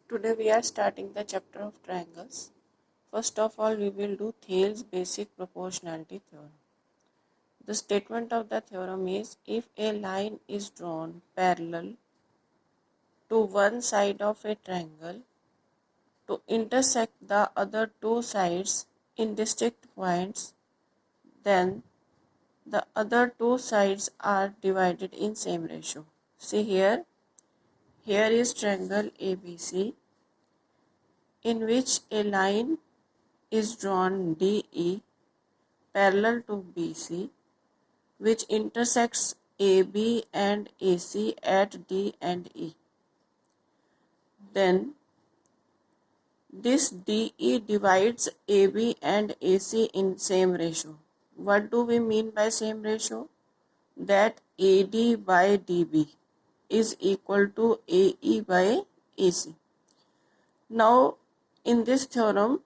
Today we are starting the chapter of triangles. First of all, we will do Thales' basic proportionality theorem. The statement of the theorem is if a line is drawn parallel to one side of a triangle to intersect the other two sides in distinct points, then the other two sides are divided in same ratio. See here is triangle ABC in which a line is drawn DE parallel to BC, which intersects AB and AC at D and E. Then this DE divides AB and AC in same ratio. What do we mean by same ratio? That AD by DB is equal to AE by AC. Now in this theorem,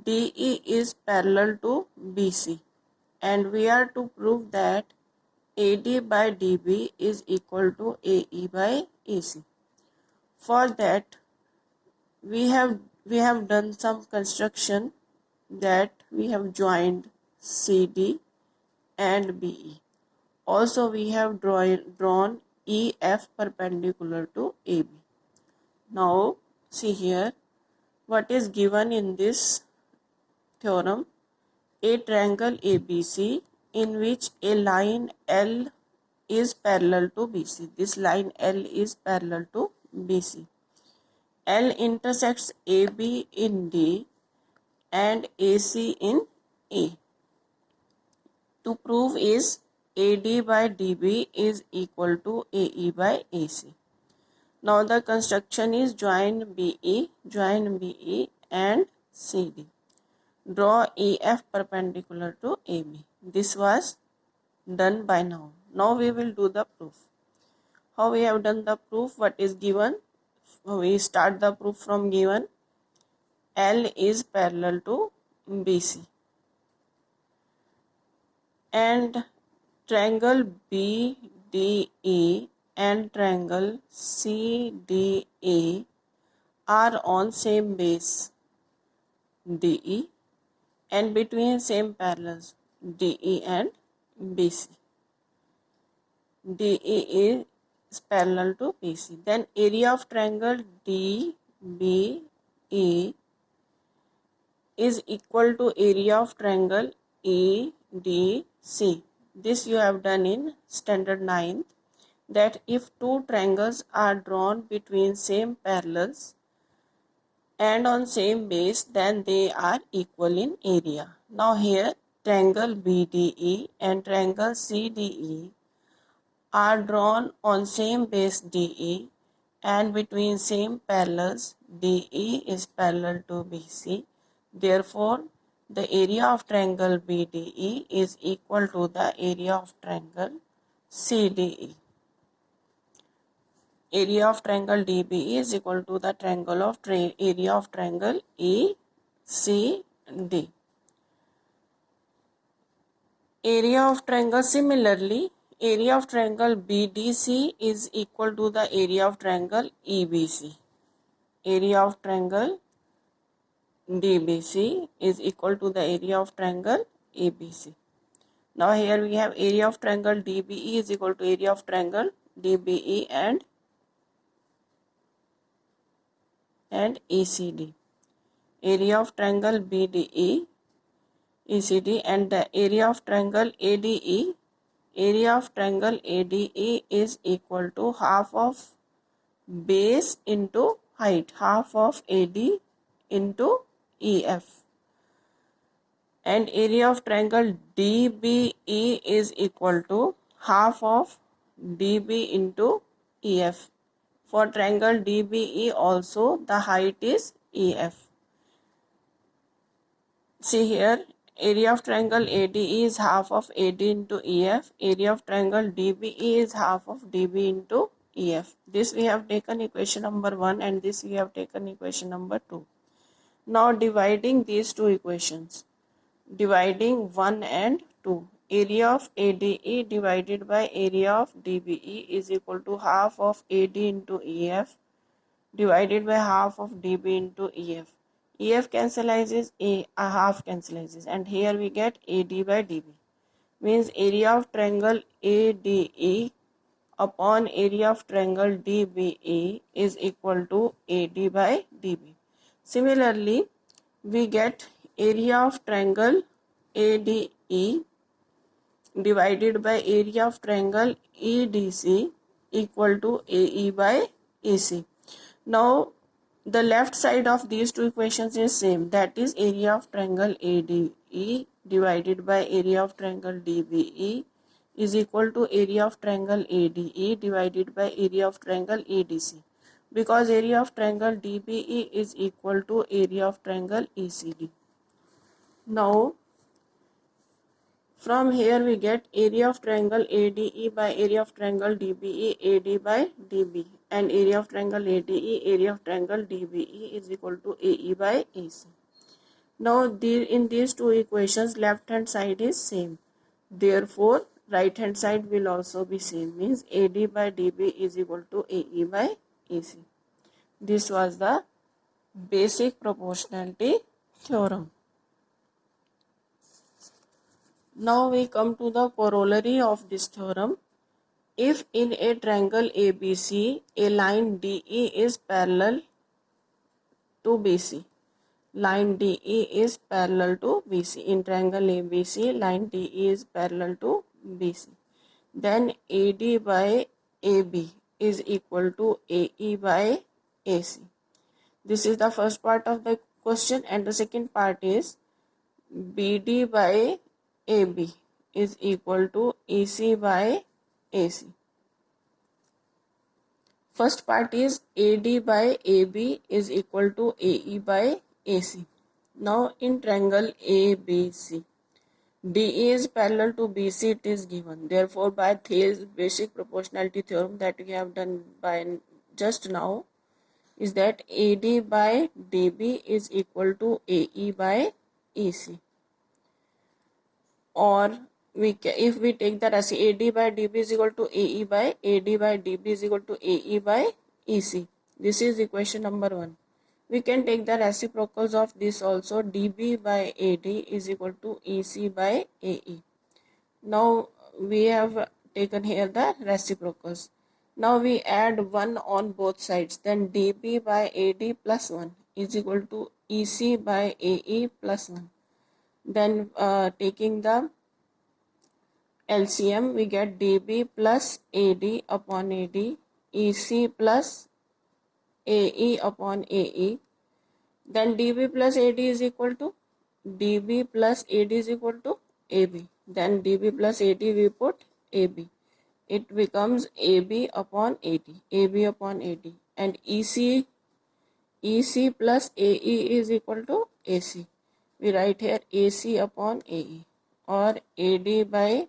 DE is parallel to BC, and we are to prove that AD by DB is equal to AE by AC. For that, we have done some construction, that we have joined CD and BE. Also, we have drawn EF perpendicular to AB. Now, see here what is given in this theorem. A triangle ABC in which a line L is parallel to BC. This line L is parallel to BC. L intersects AB in D and AC in E. To prove is AD by DB is equal to AE by AC. Now the construction is join BE and CD. Draw EF perpendicular to AB. This was done by now. Now we will do the proof. How we have done the proof? What is given? We start the proof from given. L is parallel to BC. And triangle BDE and triangle CDE are on same base DE and between same parallels DE and BC. DE is parallel to BC. Then area of triangle DBE is equal to area of triangle EDC. This you have done in standard 9th, that if two triangles are drawn between same parallels and on same base, then they are equal in area. Now here triangle BDE and triangle CDE are drawn on same base DE and between same parallels. DE is parallel to BC. Therefore, the area of triangle BDE is equal to the area of triangle CDE. Area of triangle DBE is equal to the triangle of area of triangle ECD. Area of triangle, similarly, area of triangle BDC is equal to the area of triangle EBC. Area of triangle DBC is equal to the area of triangle ABC. Now here we have area of triangle DBE is equal to area of triangle DBE and ECD. Area of triangle BDE, ECD, and the area of triangle ADE. Area of triangle ADE is equal to half of base into height, half of AD into EF. And area of triangle DBE is equal to half of DB into EF. For triangle DBE also the height is EF. See here, area of triangle ADE is half of AD into EF. Area of triangle DBE is half of DB into EF. This we have taken equation number 1 and this we have taken equation number 2. Now dividing these two equations. Dividing 1 and 2. Area of ADE divided by area of DBE is equal to half of AD into EF divided by half of dB into EF. EF cancellizes, a half cancellizes, and here we get AD by dB. Means area of triangle ADE upon area of triangle DBE is equal to AD by dB. Similarly, we get area of triangle ADE divided by area of triangle EDC equal to AE by AC. Now, the left side of these two equations is same, that is area of triangle ADE divided by area of triangle DBE is equal to area of triangle ADE divided by area of triangle ADC, because area of triangle DBE is equal to area of triangle ECD. Now, from here we get area of triangle ADE by area of triangle DBE, AD by DB, and area of triangle ADE, area of triangle DBE is equal to AE by AC. Now in these two equations left hand side is same, therefore right hand side will also be same, means AD by DB is equal to AE by AC. This was the basic proportionality theorem. Now we come to the corollary of this theorem. If in a triangle ABC, a line DE is parallel to BC. Line DE is parallel to BC. In triangle ABC, line DE is parallel to BC. Then AD by AB is equal to AE by AC. This is the first part of the question, and the second part is BD by AB is equal to EC by AC. First part is AD by AB is equal to AE by AC. Now in triangle ABC, DE is parallel to BC, it is given. Therefore, by Thales basic proportionality theorem that we have done by just now, is that AD by DB is equal to AE by EC. Or if we take the ratio AD by DB is equal to AE by AD by DB is equal to AE by EC. This is equation number 1. We can take the reciprocals of this also. DB by AD is equal to EC by AE. Now we have taken here the reciprocals. Now we add 1 on both sides. Then DB by AD plus 1 is equal to EC by AE plus 1. Then taking the LCM, we get DB plus AD upon AD, EC plus AE upon AE. Then DB plus AD is equal to DB plus AD is equal to AB. Then DB plus AD we put AB. It becomes AB upon AD, AB upon AD. And EC plus AE is equal to AC. We write here AC upon AE, or AD by,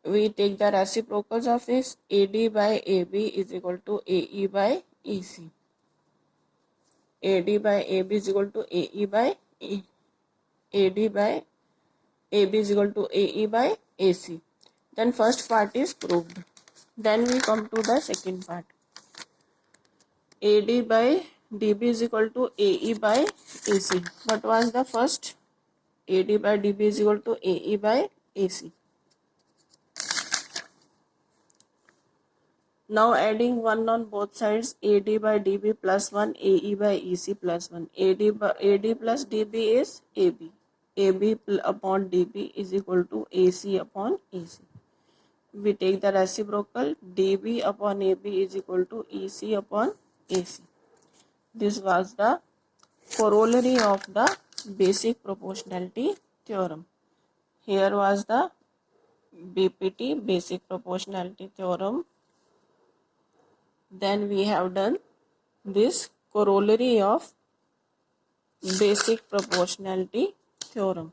we take the reciprocals of this, AD by AB is equal to AE by EC. AD by AB is equal to AE by AD by AB is equal to AE by AC. Then first part is proved. Then we come to the second part. AD by DB is equal to AE by AC. What was the first? AD by DB is equal to AE by AC. Now adding 1 on both sides, AD by DB plus 1, AE by EC plus 1. AD plus DB is AB. AB upon DB is equal to AC upon AC. We take the reciprocal, DB upon AB is equal to EC upon AC. This was the corollary of the basic proportionality theorem. Here was the BPT, basic proportionality theorem. Then we have done this corollary of basic proportionality theorem.